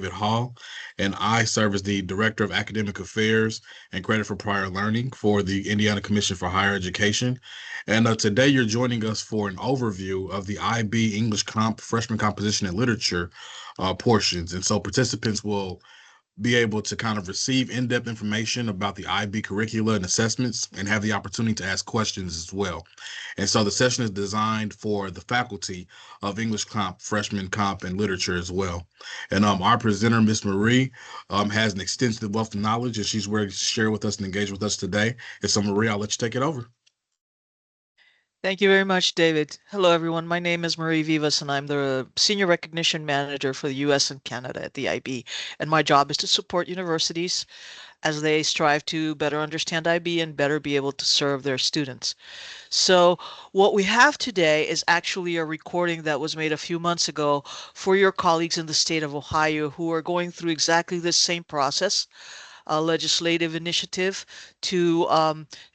Hall, and I serve as the Director of Academic Affairs and Credit for Prior Learning for the Indiana Commission for Higher Education. And today you're joining us for an overview of the IB English Comp Freshman Composition and Literature portions. And so participants will be able to kind of receive in-depth information about the IB curricula and assessments and have the opportunity to ask questions as well. And so the session is designed for the faculty of English Comp, Freshman Comp, and Literature as well. And our presenter, Miss Marie, has an extensive wealth of knowledge, and she's ready to share with us and engage with us today. And so, Marie, I'll let you take it over. Thank you very much, David. Hello, everyone. My name is Marie Vivas, and I'm the Senior Recognition Manager for the US and Canada at the IB. And my job is to support universities as they strive to better understand IB and better be able to serve their students. So, what we have today is actually a recording that was made a few months ago for your colleagues in the state of Ohio who are going through exactly the same process, a legislative initiative to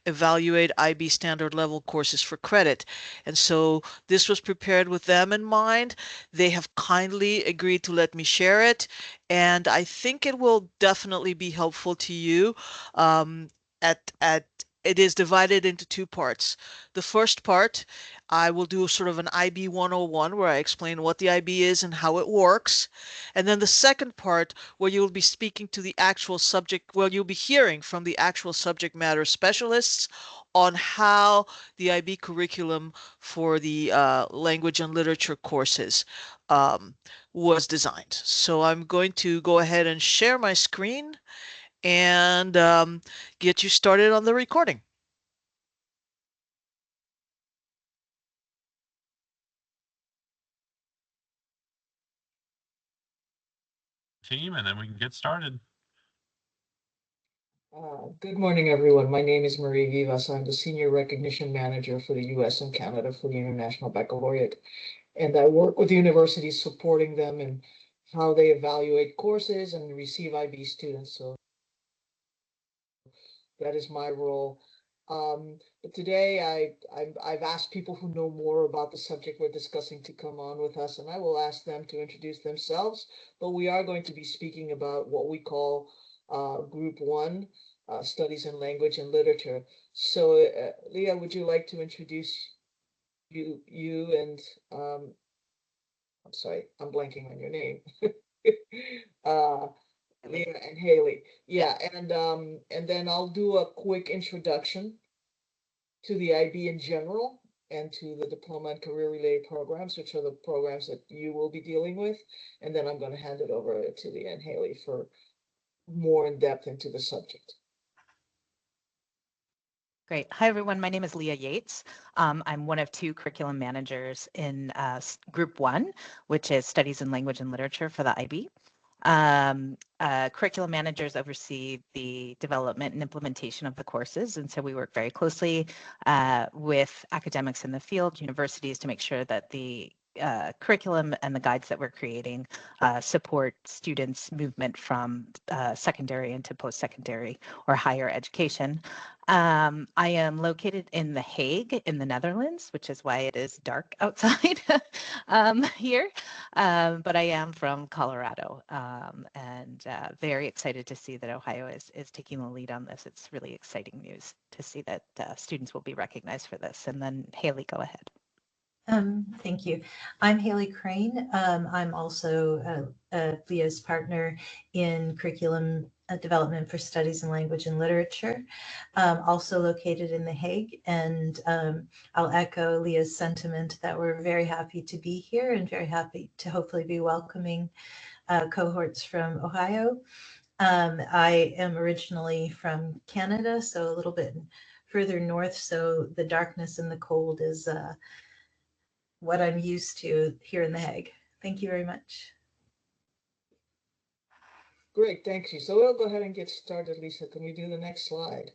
evaluate IB standard level courses for credit. And so this was prepared with them in mind. They have kindly agreed to let me share it, and I think it will definitely be helpful to you. At It is divided into two parts. The first part, I will do sort of an IB 101 where I explain what the IB is and how it works. And then the second part where you'll be speaking to the actual subject, well, you'll be hearing from the actual subject matter specialists on how the IB curriculum for the language and literature courses um, was designed. So I'm going to go ahead and share my screen and get you started on the recording. Team, and then we can get started. Good morning, everyone. My name is Marie Vivas. I'm the Senior Recognition Manager for the US and Canada for the International Baccalaureate. And I work with universities supporting them in how they evaluate courses and receive IB students. So that is my role. But today I've asked people who know more about the subject we're discussing to come on with us, and I will ask them to introduce themselves. But we are going to be speaking about what we call Group 1, Studies in Language and Literature. So, Leah, would you like to introduce you and I'm sorry, I'm blanking on your name. uh, Leah and Haley. Yeah, and then I'll do a quick introduction to the IB in general and to the diploma and career related programs, which are the programs that you will be dealing with. And then I'm going to hand it over to Leah and Haley for more in depth into the subject. Great. Hi, everyone. My name is Leah Yates. I'm one of two curriculum managers in Group 1, which is Studies in Language and Literature for the IB. Curriculum managers oversee the development and implementation of the courses, and so we work very closely with academics in the field, universities, to make sure that the curriculum and the guides that we're creating support students' movement from secondary into post-secondary or higher education. I am located in The Hague in the Netherlands, which is why it is dark outside here. But I am from Colorado, and very excited to see that Ohio is taking the lead on this. It's really exciting news to see that students will be recognized for this. And then Haley, go ahead. Thank you. I'm Haley Crane. I'm also Leah's partner in curriculum development for studies in language and literature, also located in The Hague. And I'll echo Leah's sentiment that we're very happy to be here and very happy to hopefully be welcoming cohorts from Ohio. I am originally from Canada, so a little bit further north. So the darkness and the cold is what I'm used to here in The Hague. Thank you very much. Great, thank you. So we'll go ahead and get started, Lisa. Can we do the next slide?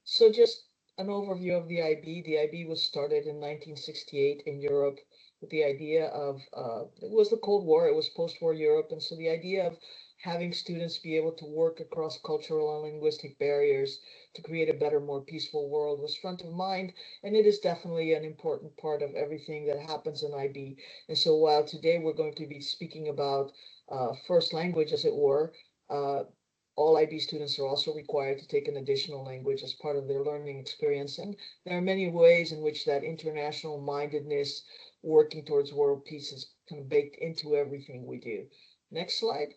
So just an overview of the IB. The IB was started in 1968 in Europe with the idea of, it was the Cold War, it was post-war Europe. And so the idea of having students be able to work across cultural and linguistic barriers to create a better, more peaceful world was front of mind, and it is definitely an important part of everything that happens in IB. And so while today we're going to be speaking about first language, as it were, uh, all IB students are also required to take an additional language as part of their learning experience. And there are many ways in which that international mindedness, working towards world peace, is kind of baked into everything we do. Next slide.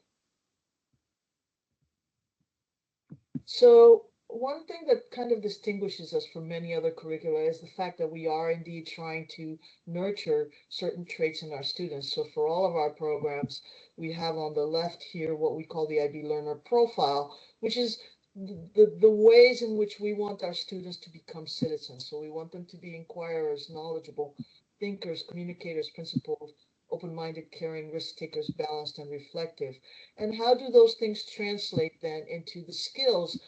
So one thing that kind of distinguishes us from many other curricula is the fact that we are indeed trying to nurture certain traits in our students. So for all of our programs, we have on the left here what we call the IB Learner Profile, which is the ways in which we want our students to become citizens. So we want them to be inquirers, knowledgeable, thinkers, communicators, principled, open-minded, caring, risk-takers, balanced, and reflective. And how do those things translate then into the skills,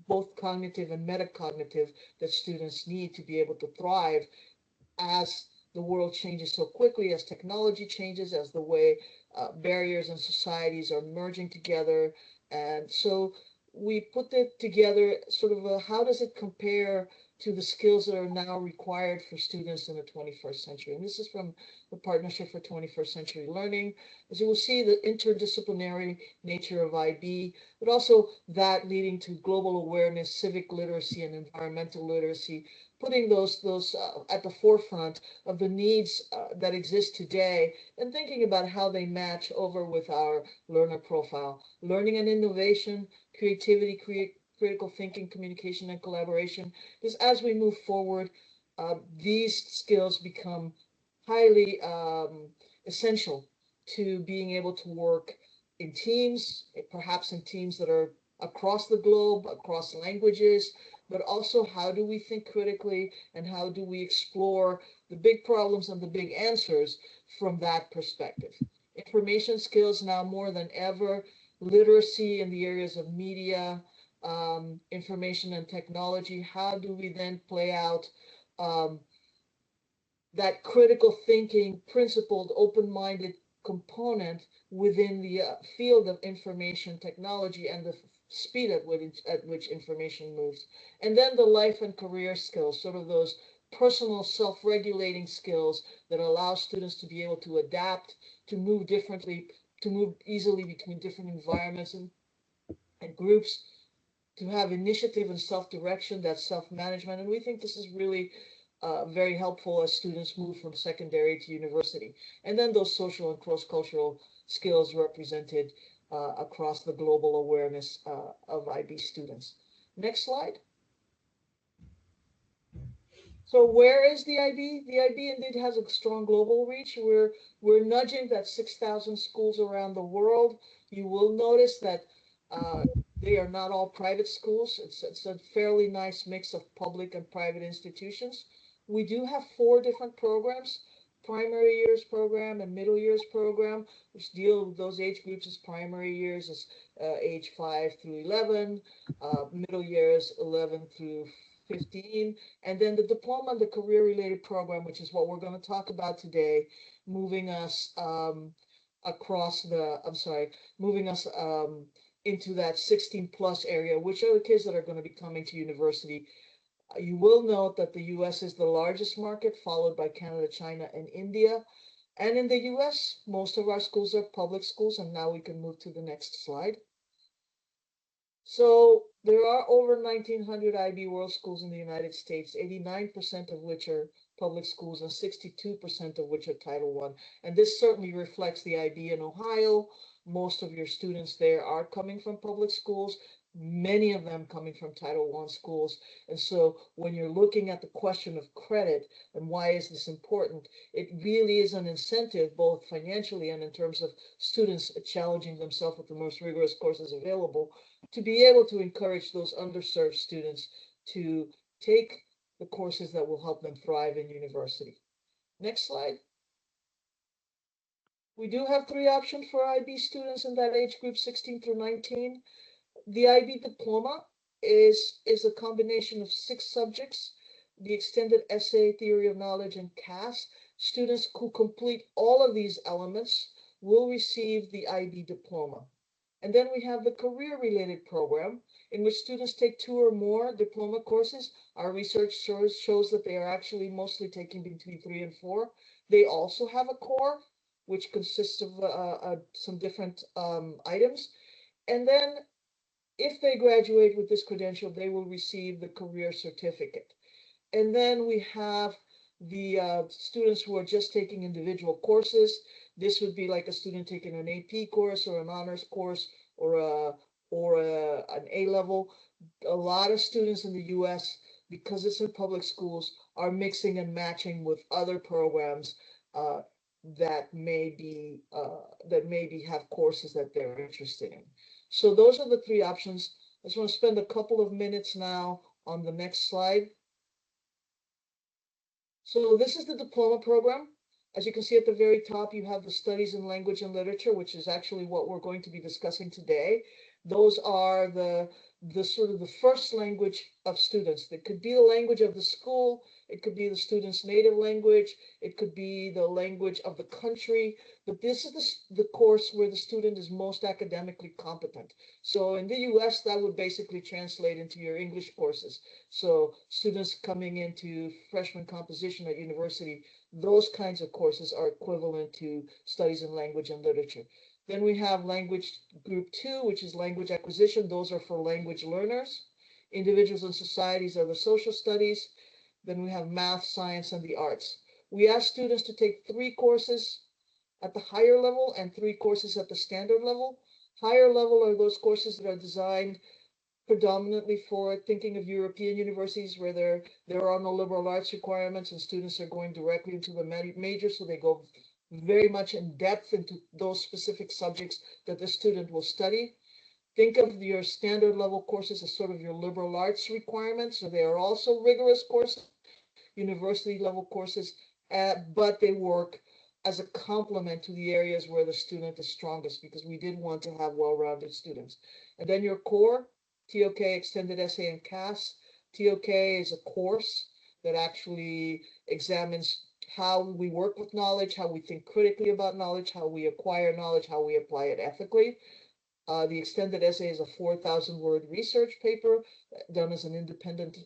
both cognitive and metacognitive, that students need to be able to thrive as the world changes so quickly, as technology changes, as the way barriers and societies are merging together. And so we put it together sort of how does it compare to the skills that are now required for students in the 21st century. And this is from the Partnership for 21st Century Learning. As you will see, the interdisciplinary nature of IB, but also that leading to global awareness, civic literacy, and environmental literacy, putting those at the forefront of the needs that exist today, and thinking about how they match over with our learner profile. Learning and innovation, creativity, critical thinking, communication, and collaboration. Because as we move forward, these skills become highly essential to being able to work in teams, perhaps in teams that are across the globe, across languages, but also how do we think critically and how do we explore the big problems and the big answers from that perspective. Information skills now more than ever, literacy in the areas of media, information and technology. How do we then play out um, that critical thinking, principled, open-minded component within the field of information technology and the speed at which information moves. And then the life and career skills, sort of those personal self-regulating skills that allow students to be able to adapt, to move differently, to move easily between different environments and groups, to have initiative and self-direction, that's self-management. And we think this is really very helpful as students move from secondary to university. And then those social and cross-cultural skills represented across the global awareness of IB students. Next slide. So where is the IB? The IB indeed has a strong global reach. We're nudging that 6,000 schools around the world. You will notice that they are not all private schools. It's a fairly nice mix of public and private institutions. We do have 4 different programs: primary years program and middle years program, which deal with those age groups. As primary years is age 5 through 11, middle years 11 through 15, and then the diploma and the career related program, which is what we're going to talk about today, moving us across the, I'm sorry, moving us into that 16 plus area, which are the kids that are going to be coming to university. You will note that the US is the largest market, followed by Canada, China, and India. And in the US, most of our schools are public schools. And now we can move to the next slide. So there are over 1,900 IB World Schools in the United States, 89% of which are public schools and 62% of which are Title I. And this certainly reflects the IB in Ohio. Most of your students there are coming from public schools, many of them coming from Title I schools. And so when you're looking at the question of credit and why is this important, it really is an incentive, both financially and in terms of students challenging themselves with the most rigorous courses available, to be able to encourage those underserved students to take the courses that will help them thrive in university. Next slide. We do have 3 options for IB students in that age group 16 through 19. The IB diploma is a combination of 6 subjects: the extended essay, theory of knowledge, and CAS. Students who complete all of these elements will receive the IB diploma. And then we have the career-related program, in which students take 2 or more diploma courses. Our research shows that they are actually mostly taking between 3 and 4. They also have a core, which consists of some different items. And then if they graduate with this credential, they will receive the career certificate. And then we have the students who are just taking individual courses. This would be like a student taking an AP course or an honors course or an A level. A lot of students in the U.S., because it's in public schools, are mixing and matching with other programs uh, that maybe have courses that they're interested in. So those are the 3 options. I just want to spend a couple of minutes now on the next slide. So this is the diploma program. As you can see at the very top, you have the studies in language and literature, which is actually what we're going to be discussing today. Those are the sort of the first language of students. That could be the language of the school, it could be the student's native language, it could be the language of the country, but this is the course where the student is most academically competent. So in the US, that would basically translate into your English courses. So students coming into freshman composition at university, those kinds of courses are equivalent to studies in language and literature. Then we have language group 2, which is language acquisition. Those are for language learners. Individuals and societies are the social studies. Then we have math, science, and the arts. We ask students to take 3 courses at the higher level and 3 courses at the standard level. Higher level are those courses that are designed predominantly for thinking of European universities where there are no liberal arts requirements and students are going directly into the major, so they go very much in depth into those specific subjects that the student will study. Think of your standard level courses as sort of your liberal arts requirements, so they are also rigorous courses, university level courses, but they work as a complement to the areas where the student is strongest because we did want to have well-rounded students. And then your core, TOK, Extended Essay and CAS. TOK is a course that actually examines how we work with knowledge, how we think critically about knowledge, how we acquire knowledge, how we apply it ethically. The extended essay is a 4,000 word research paper done as an independent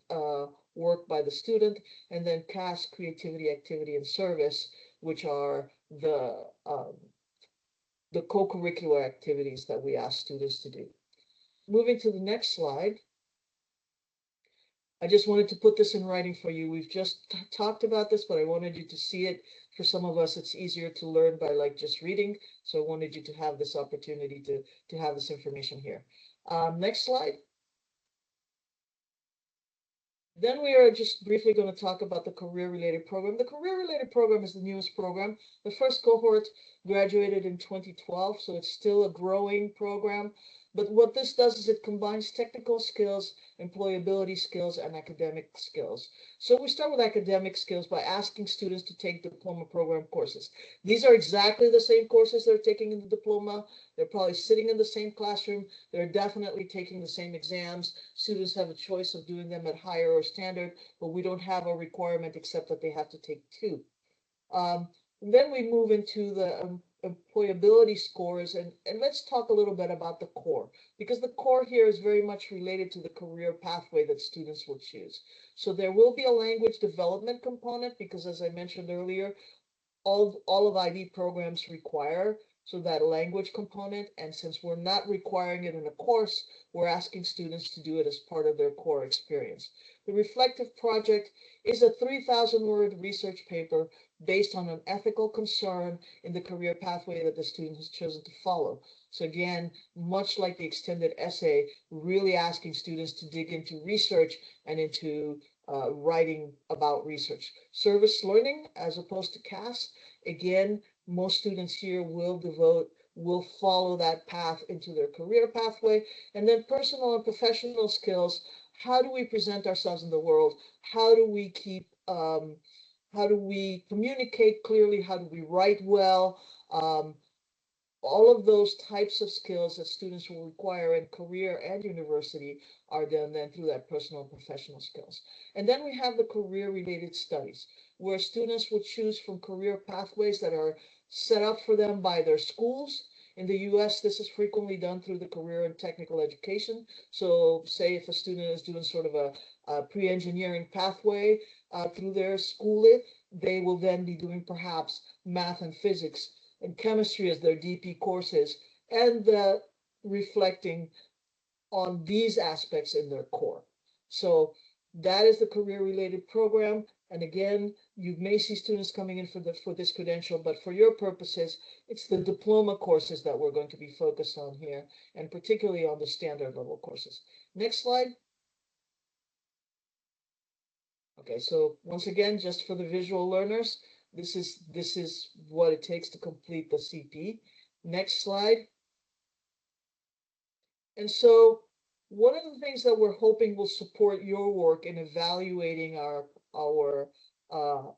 work by the student, and then CAS, creativity, activity, and service, which are the co-curricular activities that we ask students to do. Moving to the next slide. I just wanted to put this in writing for you. We've just talked about this, but I wanted you to see it. For some of us, it's easier to learn by like just reading. So I wanted you to have this opportunity to have this information here. Next slide. Then we are just briefly going to talk about the career-related program. The career-related program is the newest program. The first cohort graduated in 2012, so it's still a growing program. But what this does is it combines technical skills, employability skills, and academic skills. So we start with academic skills by asking students to take diploma program courses. These are exactly the same courses they're taking in the diploma. They're probably sitting in the same classroom. They're definitely taking the same exams. Students have a choice of doing them at higher or standard, but we don't have a requirement except that they have to take 2. Then we move into the employability scores, and let's talk a little bit about the core, because the core here is very much related to the career pathway that students will choose. So there will be a language development component, because as I mentioned earlier, all of IB programs require so that language component, and since we're not requiring it in a course, we're asking students to do it as part of their core experience. The reflective project is a 3,000 word research paper based on an ethical concern in the career pathway that the student has chosen to follow. So again, much like the extended essay, really asking students to dig into research and into writing about research. Service learning as opposed to CAS, again, most students here will follow that path into their career pathway. And then personal and professional skills, how do we present ourselves in the world? How do we how do we communicate clearly? How do we write well? All of those types of skills that students will require in career and university are done then through that personal and professional skills. And then we have the career-related studies, where students will choose from career pathways that are set up for them by their schools. In the US, this is frequently done through the career and technical education. So say if a student is doing sort of a pre-engineering pathway through their schooling, they will then be doing perhaps math and physics and chemistry as their DP courses, and reflecting on these aspects in their core. So that is the career-related program. And again, you may see students coming in for this credential, but for your purposes, it's the diploma courses that we're going to be focused on here, and particularly on the standard level courses. Next slide. Okay, so once again, just for the visual learners, this is what it takes to complete the CP. Next slide. And so one of the things that we're hoping will support your work in evaluating our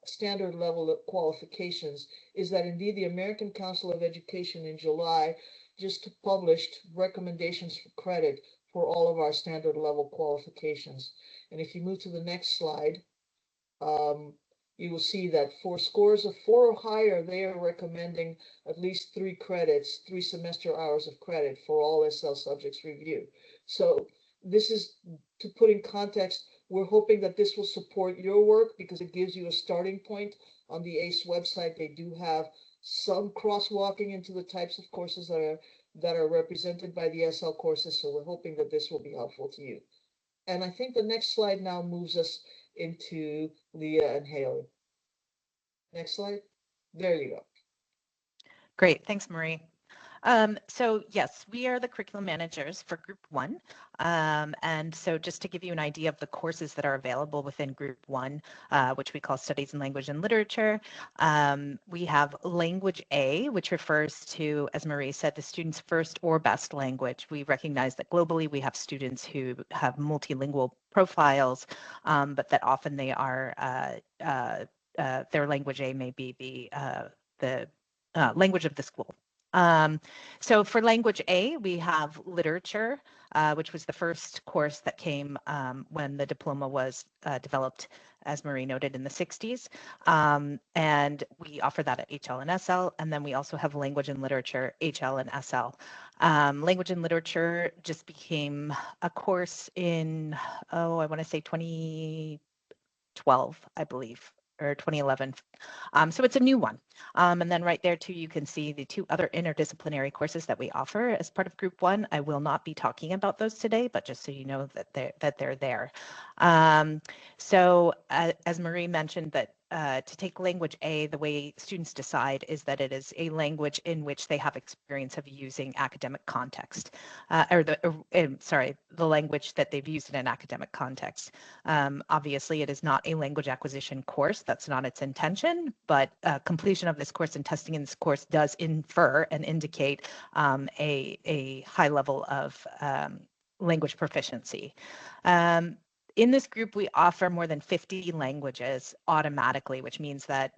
standard level of qualifications is that indeed the American Council of Education in July just published recommendations for credit for all of our standard level qualifications. And if you move to the next slide, you will see that for scores of 4 or higher, they are recommending at least 3 credits, 3 semester hours of credit for all SL subjects review. So this is, to put in context, we're hoping that this will support your work because it gives you a starting point. On the ACE website, they do have some crosswalking into the types of courses that are represented by the SL courses. So we're hoping that this will be helpful to you. And I think the next slide now moves us into Leah and Haley. Next slide. There you go. Great, thanks, Marie. So yes, we are the curriculum managers for Group 1. And so just to give you an idea of the courses that are available within Group 1, which we call Studies in Language and Literature, we have Language A, which refers to, as Marie said, the student's first or best language. We recognize that globally we have students who have multilingual profiles, but that often they are, their Language A may be the language of the school. So for Language A, we have literature, which was the first course that came when the diploma was developed, as Marie noted, in the 60s. And we offer that at HL and SL. And then we also have language and literature, HL and SL. Language and literature just became a course in, I want to say 2012, I believe, or 2011. So it's a new one. And then right there too, you can see the 2 other interdisciplinary courses that we offer as part of Group 1. I will not be talking about those today, but just so you know that they're there. So as Marie mentioned, that to take Language A, the way students decide is that it is a language in which they have experience of using academic context, the language that they've used in an academic context. Obviously, it is not a language acquisition course. That's not its intention, but completion of this course and testing in this course does infer and indicate a high level of language proficiency. In this group, we offer more than 50 languages automatically, which means that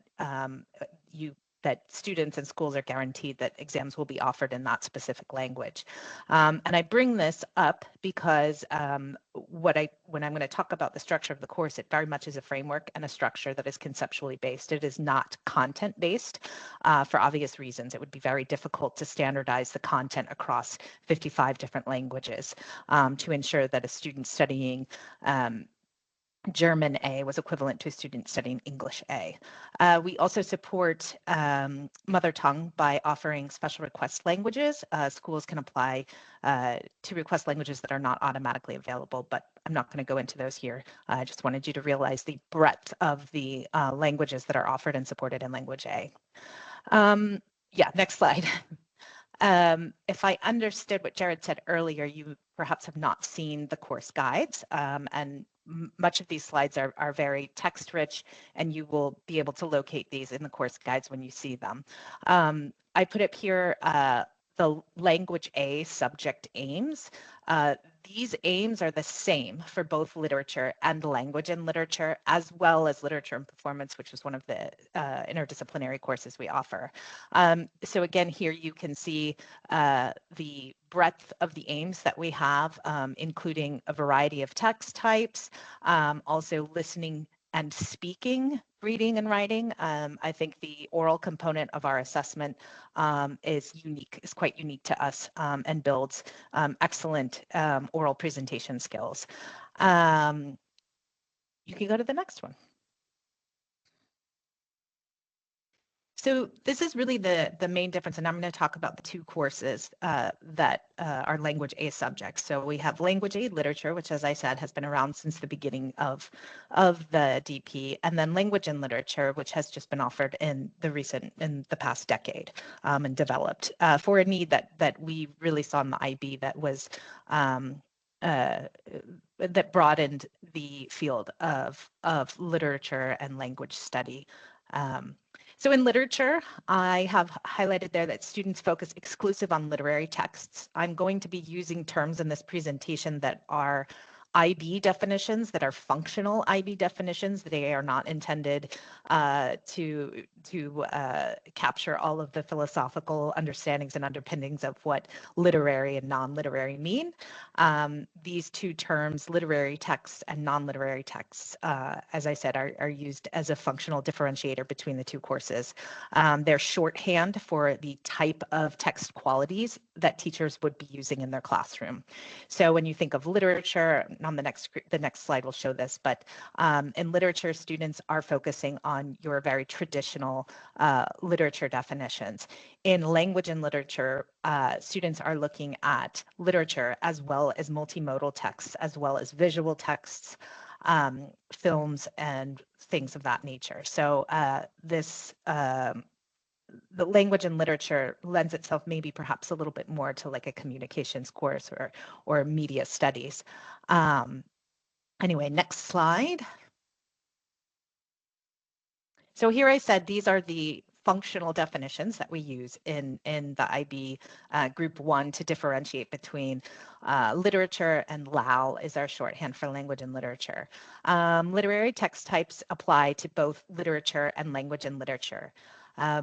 that students and schools are guaranteed that exams will be offered in that specific language. And I bring this up because when I'm going to talk about the structure of the course, it very much is a framework and a structure that is conceptually based. It is not content based for obvious reasons. It would be very difficult to standardize the content across 55 different languages to ensure that a student studying German A was equivalent to a student studying English A. We also support mother tongue by offering special request languages. Schools can apply to request languages that are not automatically available, but I'm not going to go into those here. I just wanted you to realize the breadth of the languages that are offered and supported in Language A. Yeah, next slide. If I understood what Jared said earlier, you perhaps have not seen the course guides, and much of these slides are very text rich, and you will be able to locate these in the course guides when you see them. I put up here the Language A subject aims. These aims are the same for both literature and language and literature, as well as literature and performance, which is one of the interdisciplinary courses we offer. So again, here you can see the breadth of the aims that we have, including a variety of text types, also listening and speaking reading and writing. I think the oral component of our assessment is quite unique to us, and builds excellent oral presentation skills. You can go to the next one. So this is really the main difference, and I'm going to talk about the two courses that are language A subjects. So we have language A literature, which, as I said, has been around since the beginning of the DP, and then language and literature, which has just been offered in the past decade, and developed for a need that we really saw in the IB that was that broadened the field of literature and language study. So in literature, I have highlighted there that students focus exclusive on literary texts. I'm going to be using terms in this presentation that are IB definitions, that are functional IB definitions. They are not intended to capture all of the philosophical understandings and underpinnings of what literary and non-literary mean. These two terms, literary texts and non-literary texts, as I said, are used as a functional differentiator between the two courses. They're shorthand for the type of text qualities that teachers would be using in their classroom. So when you think of literature, on the next slide will show this, but in literature, students are focusing on your very traditional literature definitions. In language and literature, students are looking at literature as well as multimodal texts, as well as visual texts, films, and things of that nature. So the language and literature lends itself maybe perhaps a little bit more to like a communications course or media studies. Anyway, next slide. So here I said these are the functional definitions that we use in the IB Group 1 to differentiate between literature, and LAL is our shorthand for language and literature. Literary text types apply to both literature and language and literature.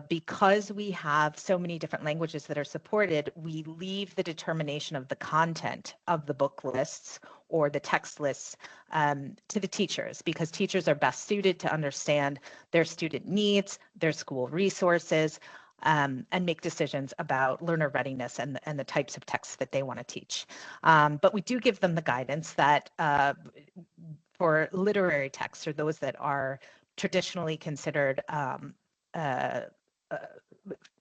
Because we have so many different languages that are supported, we leave the determination of the content of the book lists or the text lists to the teachers, because teachers are best suited to understand their student needs, their school resources, and make decisions about learner readiness and the types of texts that they want to teach. But we do give them the guidance that for literary texts, or those that are traditionally considered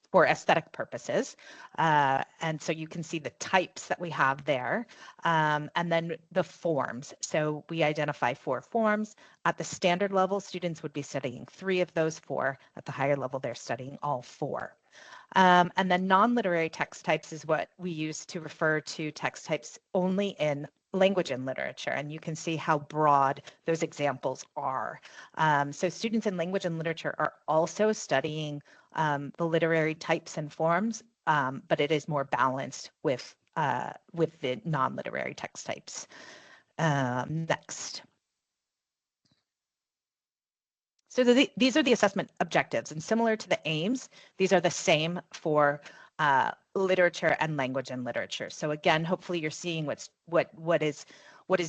for aesthetic purposes. And so you can see the types that we have there, and then the forms. So we identify 4 forms. At the standard level, students would be studying 3 of those 4. At the higher level, they're studying all 4. And then non-literary text types is what we use to refer to text types only in language and literature, and you can see how broad those examples are. So students in language and literature are also studying the literary types and forms, but it is more balanced with the non-literary text types. Next. So these are the assessment objectives, and similar to the aims, these are the same for literature and literature. So again, hopefully you're seeing what is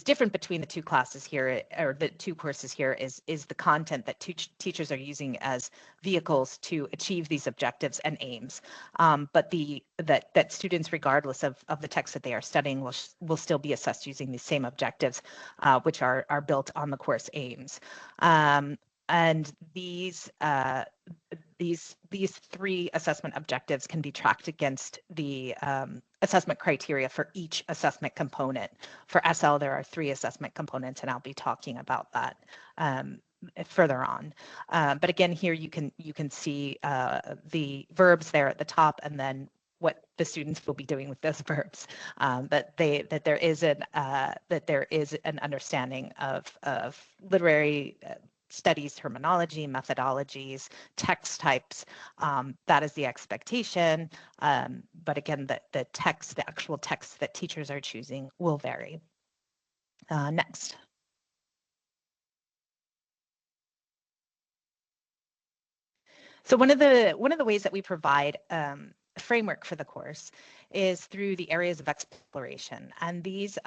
different between the two classes here, or the two courses here, is the content that teachers are using as vehicles to achieve these objectives and aims. But that students, regardless of the text that they are studying, will still be assessed using the same objectives, which are built on the course aims. And these 3 assessment objectives can be tracked against the assessment criteria for each assessment component. For SL, there are 3 assessment components, and I'll be talking about that further on. But again, here you can see the verbs there at the top, and then what the students will be doing with those verbs. That there is an understanding of literary studies, terminology, methodologies, text types. That is the expectation. But again, the actual text that teachers are choosing will vary. Next. So one of the ways that we provide framework for the course is through the areas of exploration. And these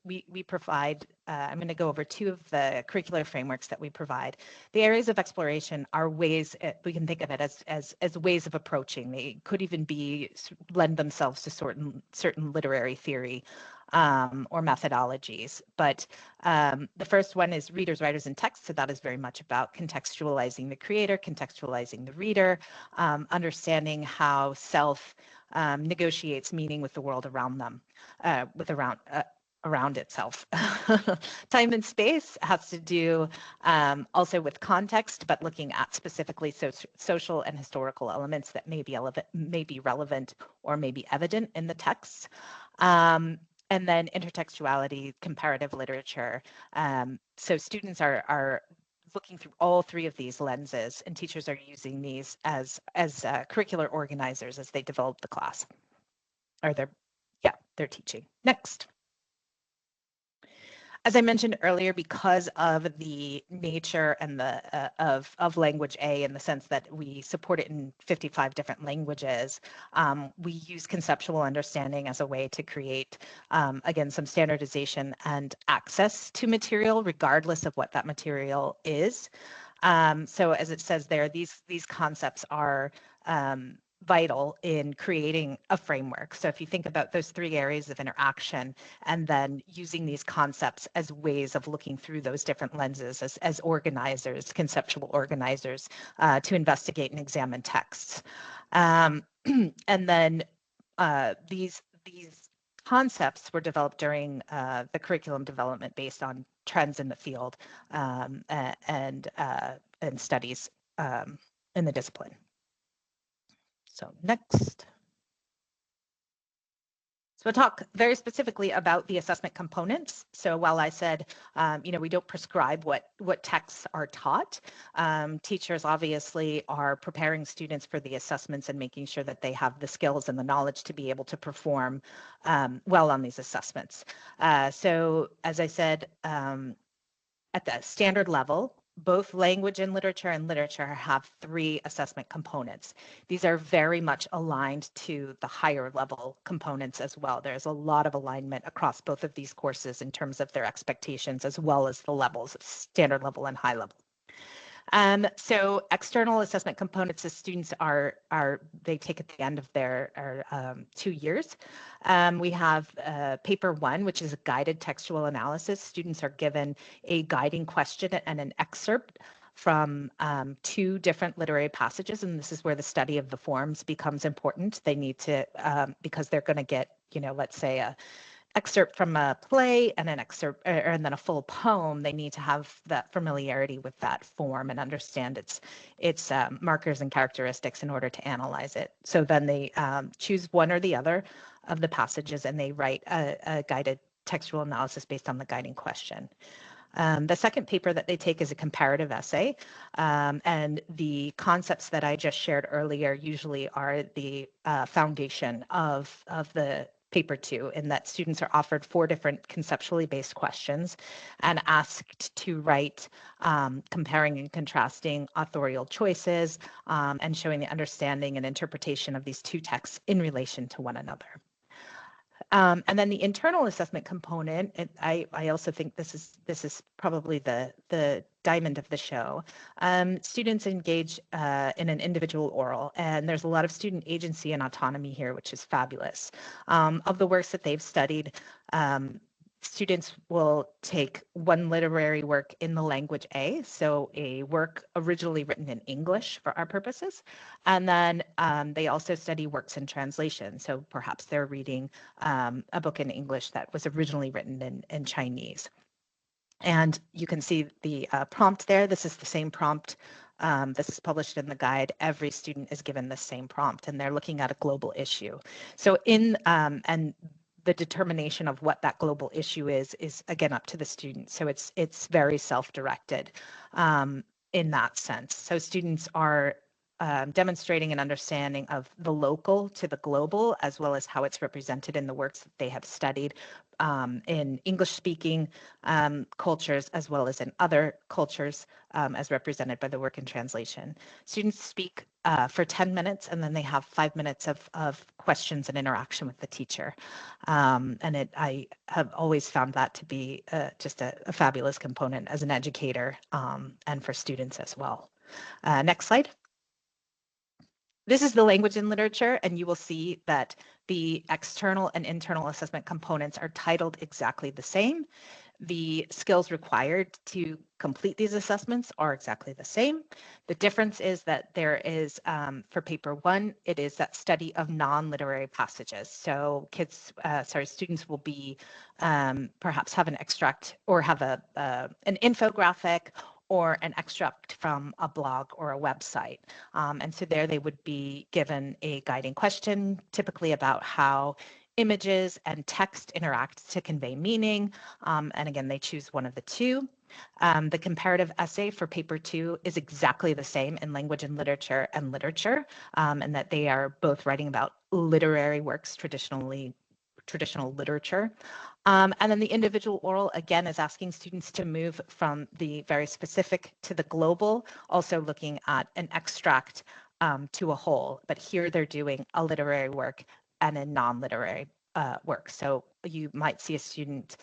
we provide, I'm going to go over two of the curricular frameworks that we provide. The areas of exploration are ways, we can think of it as ways of approaching. They could even be, lend themselves to certain literary theory or methodologies. But the first one is readers, writers, and text. So that is very much about contextualizing the creator, contextualizing the reader, understanding how self negotiates meaning with the world around them, around itself. Time and space has to do also with context, but looking at specifically social and historical elements that may be relevant or may be evident in the text. And then intertextuality, comparative literature. So students are looking through all three of these lenses, and teachers are using these as curricular organizers as they develop the class, or they're teaching. Next. As I mentioned earlier, because of the nature and the of language A, in the sense that we support it in 55 different languages, we use conceptual understanding as a way to create, again, some standardization and access to material, regardless of what that material is. So as it says there, these concepts are vital in creating a framework. So if you think about those three areas of interaction and then using these concepts as ways of looking through those different lenses as organizers, conceptual organizers, to investigate and examine texts. And then these concepts were developed during the curriculum development based on trends in the field and studies in the discipline. So next. So we'll talk very specifically about the assessment components. So while I said, we don't prescribe what texts are taught, teachers obviously are preparing students for the assessments and making sure that they have the skills and the knowledge to be able to perform well on these assessments. So as I said, at the standard level, both language and literature have three assessment components. These are very much aligned to the higher level components as well. There's a lot of alignment across both of these courses in terms of their expectations, as well as the levels of standard level and high level. So external assessment components the students they take at the end of their 2 years. We have paper 1, which is a guided textual analysis. Students are given a guiding question and an excerpt from 2 different literary passages, and this is where the study of the forms becomes important. They need to, because they're going to get, let's say a excerpt from a play and an excerpt and then a full poem, they need to have that familiarity with that form and understand its markers and characteristics in order to analyze it. So then they choose one or the other of the passages and they write a guided textual analysis based on the guiding question. The second paper that they take is a comparative essay, and the concepts that I just shared earlier usually are the foundation of the paper 2, in that students are offered 4 different conceptually based questions and asked to write comparing and contrasting authorial choices and showing the understanding and interpretation of these 2 texts in relation to one another. And then the internal assessment component, I also think this is probably the diamond of the show. Students engage in an individual oral, and there's a lot of student agency and autonomy here, which is fabulous. Of the works that they've studied, students will take one literary work in the language A, so a work originally written in English for our purposes, and then they also study works in translation. So perhaps they're reading a book in English that was originally written in Chinese. And you can see the prompt there. This is the same prompt. This is published in the guide. Every student is given the same prompt, and they're looking at a global issue. So and the determination of what that global issue is again up to the student. So it's very self-directed in that sense. So students are demonstrating an understanding of the local to the global, as well as how it's represented in the works that they have studied in English-speaking cultures, as well as in other cultures as represented by the work in translation. Students speak for 10 minutes, and then they have 5 minutes of questions and interaction with the teacher. And I have always found that to be just a fabulous component as an educator, and for students as well. Next slide. This is the language and literature, and you will see that the external and internal assessment components are titled exactly the same. The skills required to complete these assessments are exactly the same. The difference is that there is, for paper 1, it is that study of non-literary passages. So students will be perhaps have an extract or have an infographic or an extract from a blog or a website. And so there they would be given a guiding question, typically about how images and text interact to convey meaning. And again, they choose one of the two. The comparative essay for paper 2 is exactly the same in language and literature, and that they are both writing about literary works, traditional literature. And then the individual oral, again, is asking students to move from the very specific to the global, also looking at an extract to a whole. But here they're doing a literary work and a non-literary work. So you might see a student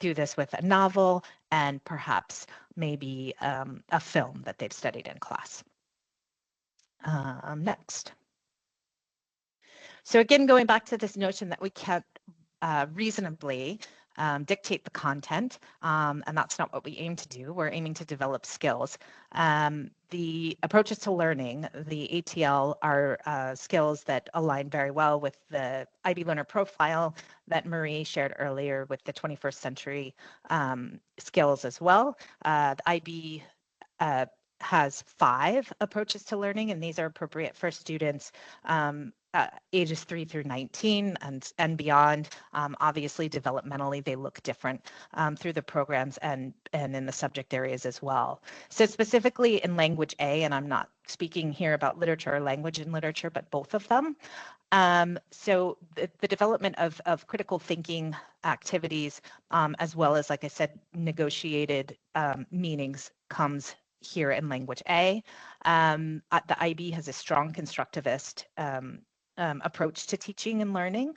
do this with a novel and perhaps maybe a film that they've studied in class. Next. So again, going back to this notion that we can't reasonably dictate the content, and that's not what we aim to do. We're aiming to develop skills. The approaches to learning, the ATL, are skills that align very well with the IB learner profile that Marie shared earlier with the 21st century skills as well. The IB has 5 approaches to learning, and these are appropriate for students ages 3 through 19 and beyond. Obviously, developmentally, they look different through the programs and in the subject areas as well. So specifically in language A, and I'm not speaking here about literature or language and literature, but both of them. So the development of critical thinking activities, as well as, like I said, negotiated meanings comes here in language A. The IB has a strong constructivist approach to teaching and learning.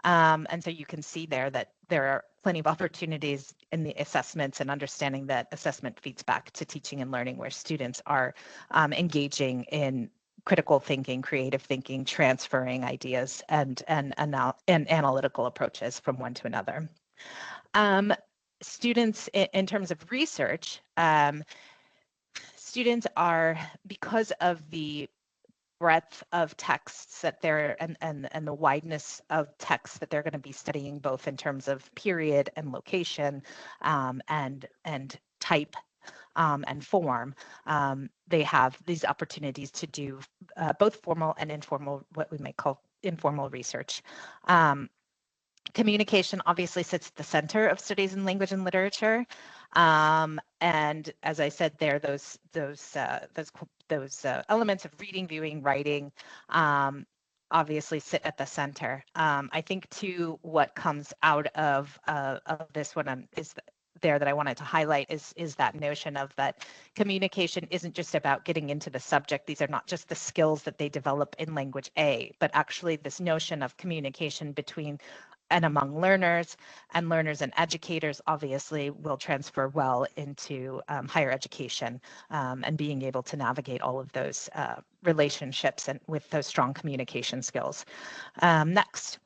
And so you can see there that there are plenty of opportunities in the assessments and understanding that assessment feeds back to teaching and learning, where students are engaging in critical thinking, creative thinking, transferring ideas and analytical approaches from one to another. Students, in terms of research, students are, because of the breadth of texts that they're and the wideness of texts that they're going to be studying, both in terms of period and location, and type and form, they have these opportunities to do both formal and informal, what we might call informal research. Communication obviously sits at the center of studies in language and literature, and as I said there, those elements of reading, viewing, writing obviously sit at the center. I think too, what comes out of this one is there that I wanted to highlight is that notion of that communication isn't just about getting into the subject. These are not just the skills that they develop in language A, but actually this notion of communication between and among learners and educators obviously will transfer well into higher education, and being able to navigate all of those relationships and with those strong communication skills. Next.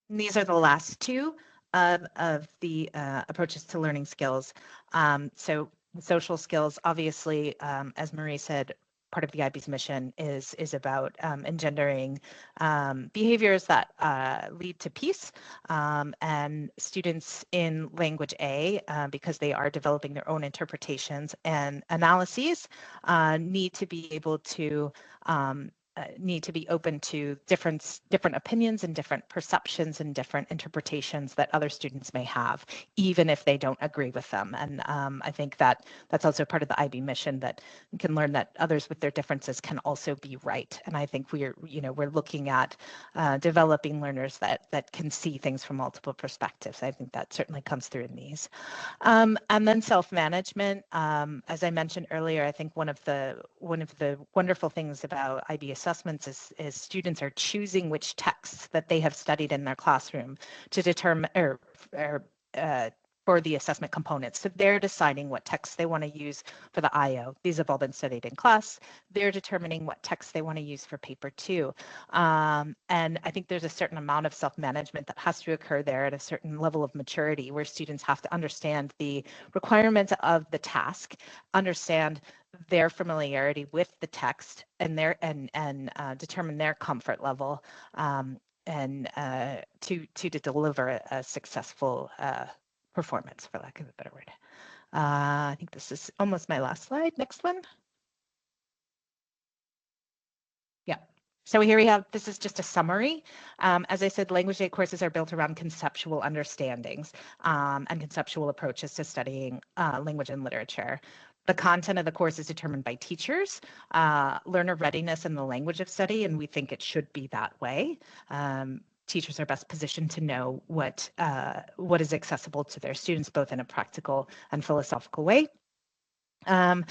And these are the last two of the approaches to learning skills. So social skills, obviously, as Marie said, part of the IB's mission is about engendering behaviors that lead to peace, and students in language A, because they are developing their own interpretations and analyses, need to be able to need to be open to different opinions and different perceptions and different interpretations that other students may have, even if they don't agree with them. And I think that that's also part of the IB mission, that you can learn that others with their differences can also be right. And I think we're looking at developing learners that can see things from multiple perspectives. I think that certainly comes through in these. And then self-management. As I mentioned earlier, I think one of the wonderful things about IB assessments is students are choosing which texts that they have studied in their classroom to determine for the assessment components. So they're deciding what texts they want to use for the IO. These have all been studied in class. They're determining what texts they want to use for paper 2. And I think there's a certain amount of self-management that has to occur there at a certain level of maturity, where students have to understand the requirements of the task, understand their familiarity with the text, and determine their comfort level, and to deliver a successful performance, for lack of a better word. I think this is almost my last slide. Next one. Yeah. So here we have, this is just a summary. As I said, Language Day courses are built around conceptual understandings and conceptual approaches to studying language and literature. The content of the course is determined by teachers, learner readiness in the language of study, and we think it should be that way. Teachers are best positioned to know what is accessible to their students, both in a practical and philosophical way. And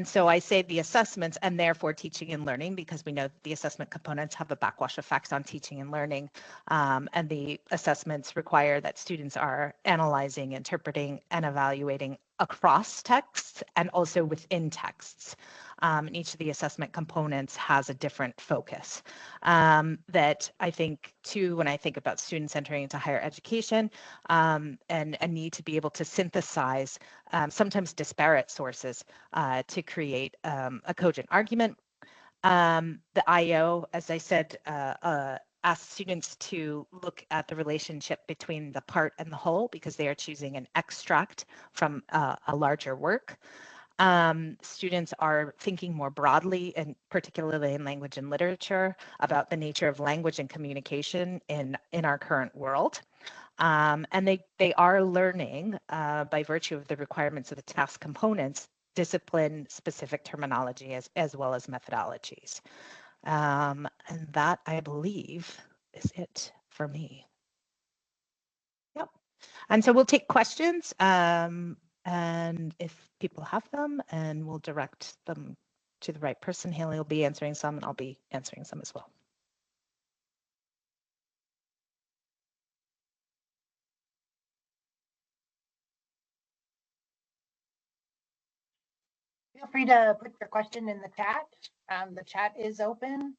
so I say the assessments and therefore teaching and learning, because we know that the assessment components have a backwash effect on teaching and learning. And the assessments require that students are analyzing, interpreting, and evaluating across texts and also within texts. And each of the assessment components has a different focus. That I think too, when I think about students entering into higher education, and a need to be able to synthesize sometimes disparate sources to create a cogent argument. The IO, as I said, asks students to look at the relationship between the part and the whole, because they are choosing an extract from a larger work. Students are thinking more broadly, and particularly in language and literature, about the nature of language and communication in our current world. And they are learning by virtue of the requirements of the task components, discipline-specific terminology as well as methodologies. And that, I believe, is it for me. Yep. And so we'll take questions, and if people have them, and we'll direct them to the right person. Haley will be answering some, and I'll be answering some as well. Feel free to put your question in the chat. The chat is open.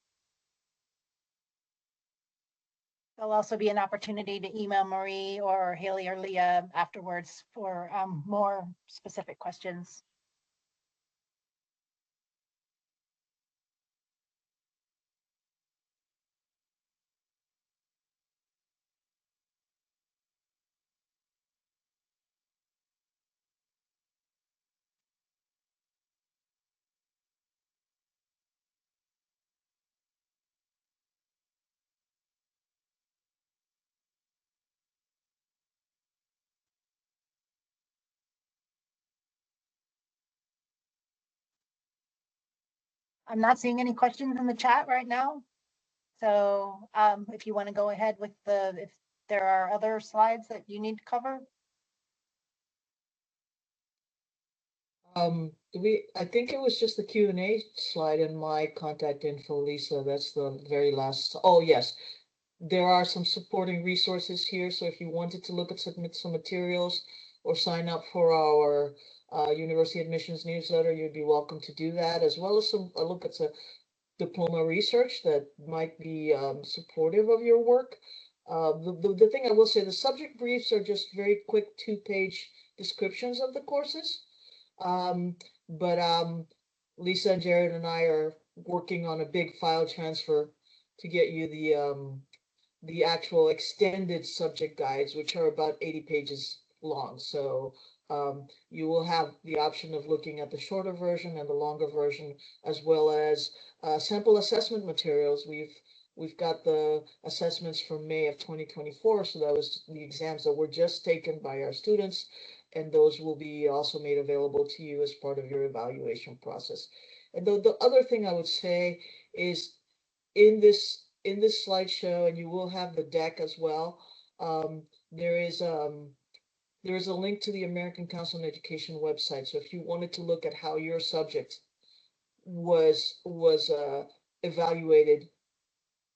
There'll also be an opportunity to email Marie or Haley or Leah afterwards for more specific questions. I'm not seeing any questions in the chat right now. So if you want to go ahead with if there are other slides that you need to cover. I think it was just the Q&A slide and my contact info, Lisa. That's the very last. Oh, yes. There are some supporting resources here. So if you wanted to look at submit some materials or sign up for our university admissions newsletter, you'd be welcome to do that, as well as a look at some diploma research that might be supportive of your work. The thing I will say, the subject briefs are just very quick 2-page descriptions of the courses. But Lisa and Jared and I are working on a big file transfer to get you the actual extended subject guides, which are about 80 pages long. So You will have the option of looking at the shorter version and the longer version, as well as sample assessment materials. We've got the assessments from May of 2024, so that was the exams that were just taken by our students, and those will be also made available to you as part of your evaluation process. And the other thing I would say is in this slideshow, and you will have the deck as well. Um, there is there's a link to the American Council on Education website. So if you wanted to look at how your subject was evaluated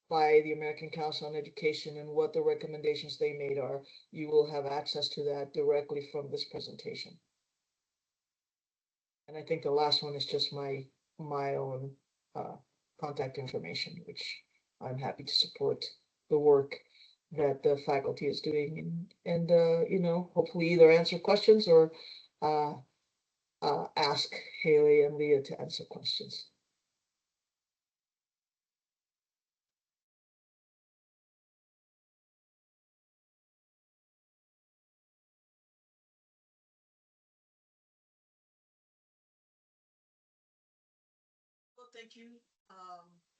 by the American Council on Education and what the recommendations they made are, you will have access to that directly from this presentation. And I think the last one is just my own contact information, which I'm happy to support the work that the faculty is doing, and you know, hopefully either answer questions or uh, ask Haley and Leah to answer questions. Well, thank you,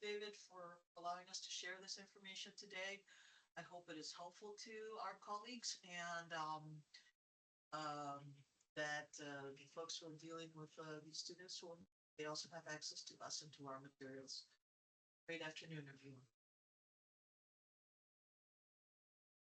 David, for allowing us to share this information today. I hope it is helpful to our colleagues and that the folks who are dealing with these students, who they also have access to us and to our materials. Great afternoon, everyone.